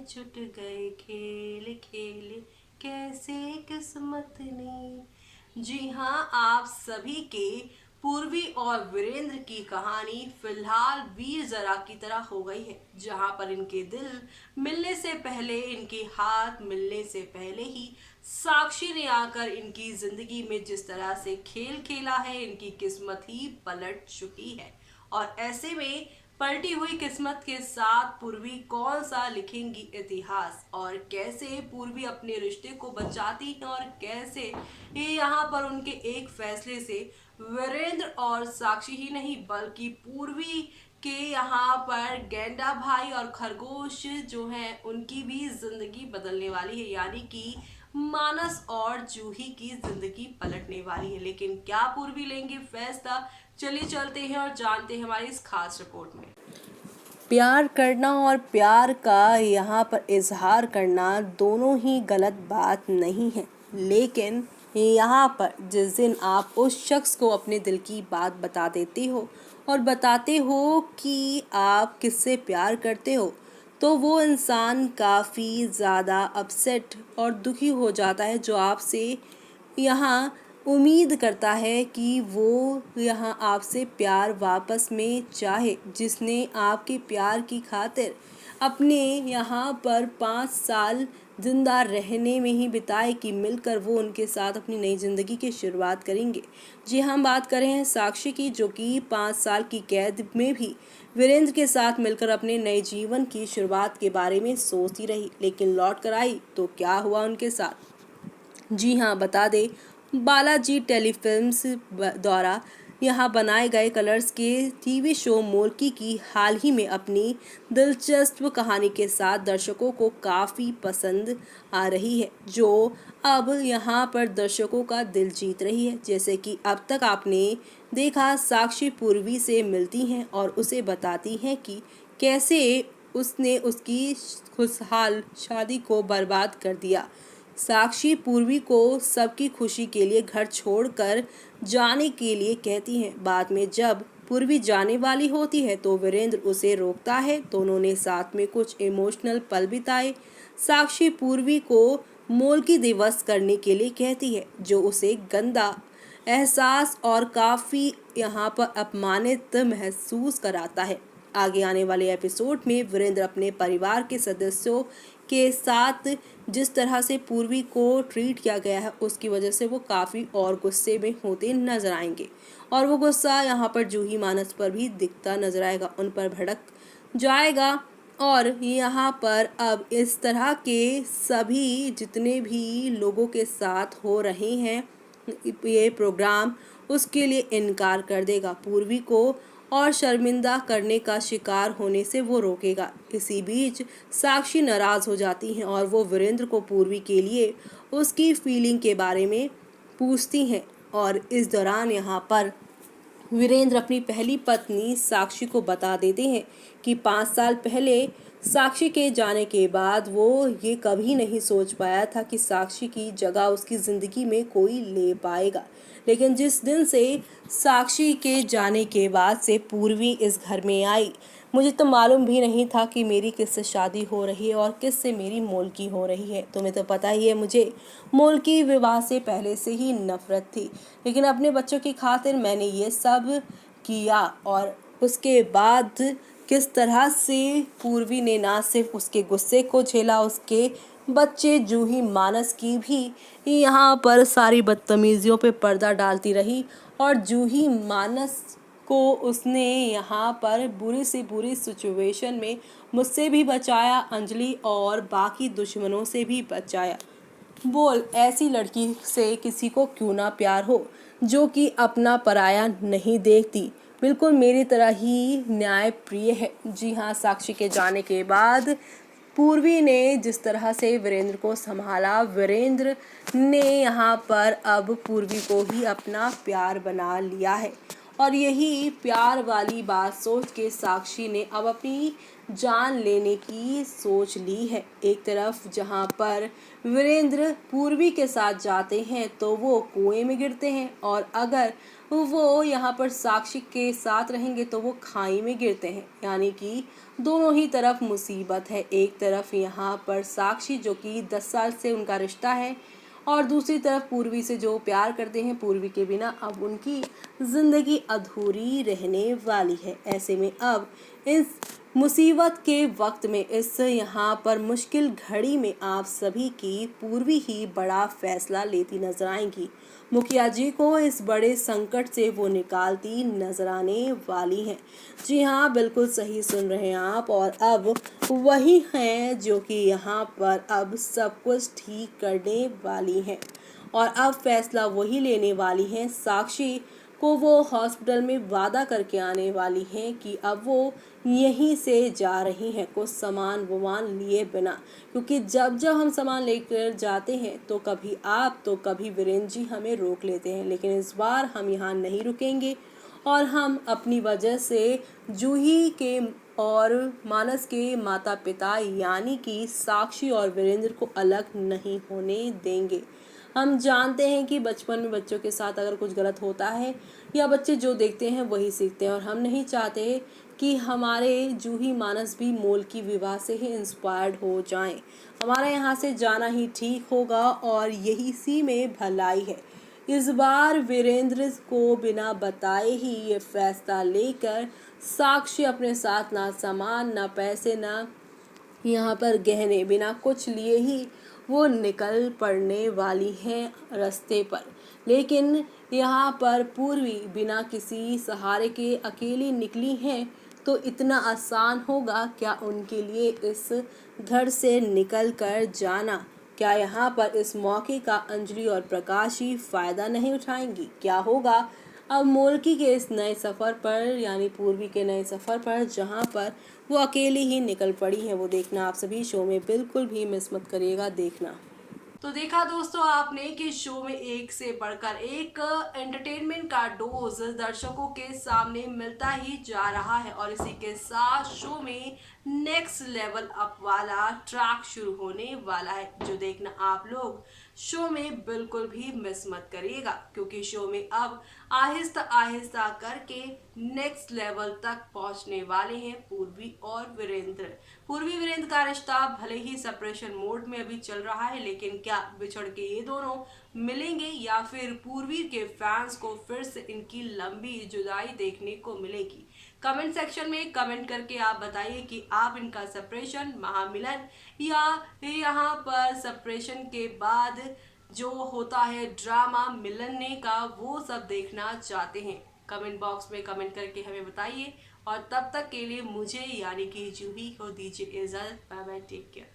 छुट गए खेल खेल कैसे किस्मत ने। जी हाँ, आप सभी के पूर्वी और वीरेंद्र की कहानी फिलहाल वीर ज़रा की तरह हो गई है, जहां पर इनके दिल मिलने से पहले, इनके हाथ मिलने से पहले ही साक्षी ने आकर इनकी जिंदगी में जिस तरह से खेल खेला है, इनकी किस्मत ही पलट चुकी है। और ऐसे में पलटी हुई किस्मत के साथ पूर्वी कौन सा लिखेंगी इतिहास, और कैसे पूर्वी अपने रिश्ते को बचाती हैं, और कैसे ये यहाँ पर उनके एक फैसले से वीरेंद्र और साक्षी ही नहीं बल्कि पूर्वी के यहाँ पर गेंडा भाई और खरगोश जो हैं उनकी भी जिंदगी बदलने वाली है, यानी कि मानस और जूही की जिंदगी पलटने वाली है। लेकिन क्या पूर्वी लेंगे फैसला? चलिए चलते हैं और जानते हैं हमारी इस खास रिपोर्ट में। प्यार करना और प्यार का यहाँ पर इजहार करना दोनों ही गलत बात नहीं है, लेकिन यहाँ पर जिस दिन आप उस शख्स को अपने दिल की बात बता देते हो और बताते हो कि आप किससे प्यार करते हो, तो वो इंसान काफ़ी ज़्यादा अपसेट और दुखी हो जाता है, जो आपसे यहाँ उम्मीद करता है कि वो यहाँ आपसे प्यार वापस में चाहे, जिसने आपके प्यार की खातिर अपने यहाँ पर 5 साल जिंदा रहने में ही बिताए कि मिलकर वो उनके साथ अपनी नई ज़िंदगी की शुरुआत करेंगे। जी हम बात कर रहे हैं साक्षी की, जो कि 5 साल की कैद में भी वीरेंद्र के साथ मिलकर अपने नए जीवन की शुरुआत के बारे में सोचती रही, लेकिन लौट कर आई तो क्या हुआ उनके साथ। जी हाँ, बता दें, बालाजी टेलीफिल्म्स द्वारा यहाँ बनाए गए कलर्स के टीवी शो मोल्की की हाल ही में अपनी दिलचस्प कहानी के साथ दर्शकों को काफ़ी पसंद आ रही है, जो अब यहाँ पर दर्शकों का दिल जीत रही है। जैसे कि अब तक आपने देखा, साक्षी पूर्वी से मिलती हैं और उसे बताती हैं कि कैसे उसने उसकी खुशहाल शादी को बर्बाद कर दिया। साक्षी पूर्वी को सबकी खुशी के लिए घर छोड़कर जाने के लिए कहती हैं। बाद में जब पूर्वी जाने वाली होती है तो वीरेंद्र उसे रोकता है। दोनों ने साथ में कुछ इमोशनल पल बिताए। साक्षी पूर्वी को मोल्की दिवस करने के लिए कहती है, जो उसे गंदा एहसास और काफ़ी यहाँ पर अपमानित महसूस कराता है। आगे आने वाले एपिसोड में वीरेंद्र अपने परिवार के सदस्यों के साथ जिस तरह से पूर्वी को ट्रीट किया गया है, उसकी वजह से वो काफ़ी और गुस्से में होते नजर आएंगे, और वो गुस्सा यहाँ पर जूही मानस पर भी दिखता नजर आएगा, उन पर भड़क जाएगा। और यहाँ पर अब इस तरह के सभी जितने भी लोगों के साथ हो रहे हैं ये प्रोग्राम, उसके लिए इनकार कर देगा पूर्वी को, और शर्मिंदा करने का शिकार होने से वो रोकेगा। इसी बीच साक्षी नाराज़ हो जाती हैं और वो वीरेंद्र को पूर्वी के लिए उसकी फीलिंग के बारे में पूछती हैं। और इस दौरान यहाँ पर वीरेंद्र अपनी पहली पत्नी साक्षी को बता देते हैं कि 5 साल पहले साक्षी के जाने के बाद वो ये कभी नहीं सोच पाया था कि साक्षी की जगह उसकी ज़िंदगी में कोई ले पाएगा। लेकिन जिस दिन से साक्षी के जाने के बाद से पूर्वी इस घर में आई, मुझे तो मालूम भी नहीं था कि मेरी किससे शादी हो रही है और किससे मेरी मोल्की हो रही है। तुम्हें तो पता ही है, मुझे मोल्की विवाह से पहले से ही नफरत थी, लेकिन अपने बच्चों की खातिर मैंने ये सब किया। और उसके बाद किस तरह से पूर्वी ने ना सिर्फ उसके गुस्से को झेला, उसके बच्चे जूही मानस की भी यहाँ पर सारी बदतमीजियों पे पर्दा डालती रही, और जूही मानस को उसने यहाँ पर बुरी से बुरी सिचुएशन में मुझसे भी बचाया, अंजलि और बाकी दुश्मनों से भी बचाया। बोल, ऐसी लड़की से किसी को क्यों ना प्यार हो, जो कि अपना पराया नहीं देखती, बिल्कुल मेरी तरह ही न्याय प्रिय है। जी हाँ, साक्षी के जाने के बाद पूर्वी ने जिस तरह से वीरेंद्र को संभाला, वीरेंद्र ने यहाँ पर अब पूर्वी को ही अपना प्यार बना लिया है, और यही प्यार वाली बात सोच के साक्षी ने अब अपनी जान लेने की सोच ली है। एक तरफ जहाँ पर वीरेंद्र पूर्वी के साथ जाते हैं तो वो कुएं में गिरते हैं, और अगर वो यहाँ पर साक्षी के साथ रहेंगे तो वो खाई में गिरते हैं। यानी कि दोनों ही तरफ मुसीबत है। एक तरफ यहाँ पर साक्षी जो कि 10 साल से उनका रिश्ता है, और दूसरी तरफ पूर्वी से जो प्यार करते हैं। पूर्वी के बिना अब उनकी जिंदगी अधूरी रहने वाली है। ऐसे में अब इस मुसीबत के वक्त में, इस यहाँ पर मुश्किल घड़ी में आप सभी की पूर्वी ही बड़ा फैसला लेती नजर आएंगी। मुखिया जी को इस बड़े संकट से वो निकालती नजर आने वाली हैं। जी हाँ, बिल्कुल सही सुन रहे हैं आप। और अब वही हैं जो कि यहाँ पर अब सब कुछ ठीक करने वाली हैं, और अब फैसला वही लेने वाली हैं। साक्षी को वो हॉस्पिटल में वादा करके आने वाली हैं कि अब वो यहीं से जा रही हैं कुछ सामान वामान लिए बिना। क्योंकि जब जब हम सामान लेकर जाते हैं तो कभी आप तो कभी वीरेंद्र जी हमें रोक लेते हैं, लेकिन इस बार हम यहाँ नहीं रुकेंगे, और हम अपनी वजह से जूही के और मानस के माता पिता यानी कि साक्षी और वीरेंद्र को अलग नहीं होने देंगे। हम जानते हैं कि बचपन में बच्चों के साथ अगर कुछ गलत होता है, या बच्चे जो देखते हैं वही सीखते हैं, और हम नहीं चाहते कि हमारे जूही मानस भी मोल की विवाह से ही इंस्पायर्ड हो जाएं। हमारा यहाँ से जाना ही ठीक होगा, और यही सी में भलाई है। इस बार वीरेंद्र को बिना बताए ही ये फैसला लेकर साक्षी अपने साथ ना सामान ना पैसे ना यहाँ पर गहने, बिना कुछ लिए ही वो निकल पड़ने वाली हैं रास्ते पर। लेकिन यहाँ पर पूर्वी बिना किसी सहारे के अकेली निकली हैं, तो इतना आसान होगा क्या उनके लिए इस घर से निकल कर जाना? क्या यहाँ पर इस मौके का अंजलि और प्रकाश ही फायदा नहीं उठाएंगी? क्या होगा अब मोलकी के इस नए सफ़र पर, यानी पूर्वी के नए सफ़र पर, जहाँ पर वो अकेली ही निकल पड़ी हैं? वो देखना आप सभी शो में बिल्कुल भी मिस मत करिएगा, देखना। तो देखा दोस्तों आपने कि शो में एक से बढ़कर एक एंटरटेनमेंट का डोज दर्शकों के सामने मिलता ही जा रहा है, और इसी के साथ शो में नेक्स्ट लेवल अप वाला ट्रैक शुरू होने वाला है, जो देखना आप लोग शो में बिल्कुल भी मिस मत करिएगा। क्योंकि शो में अब आहिस्ता आहिस्ता करके नेक्स्ट लेवल तक पहुंचने वाले हैं पूर्वी और वीरेंद्र। पूर्वी वीरेंद्र का रिश्ता भले ही सेपरेशन मोड में अभी चल रहा है, लेकिन क्या बिछड़ के ये दोनों मिलेंगे, या फिर पूर्वी के फैंस को फिर से इनकी लंबी जुदाई देखने को मिलेगी? कमेंट सेक्शन में कमेंट करके आप बताइए कि आप इनका सेपरेशन, महामिलन, या यहाँ पर सेपरेशन के बाद जो होता है ड्रामा मिलने का, वो सब देखना चाहते हैं। कमेंट बॉक्स में कमेंट करके हमें बताइए, और तब तक के लिए मुझे यानी कि जूही को दीजिए इजाजत। Bye bye, take care.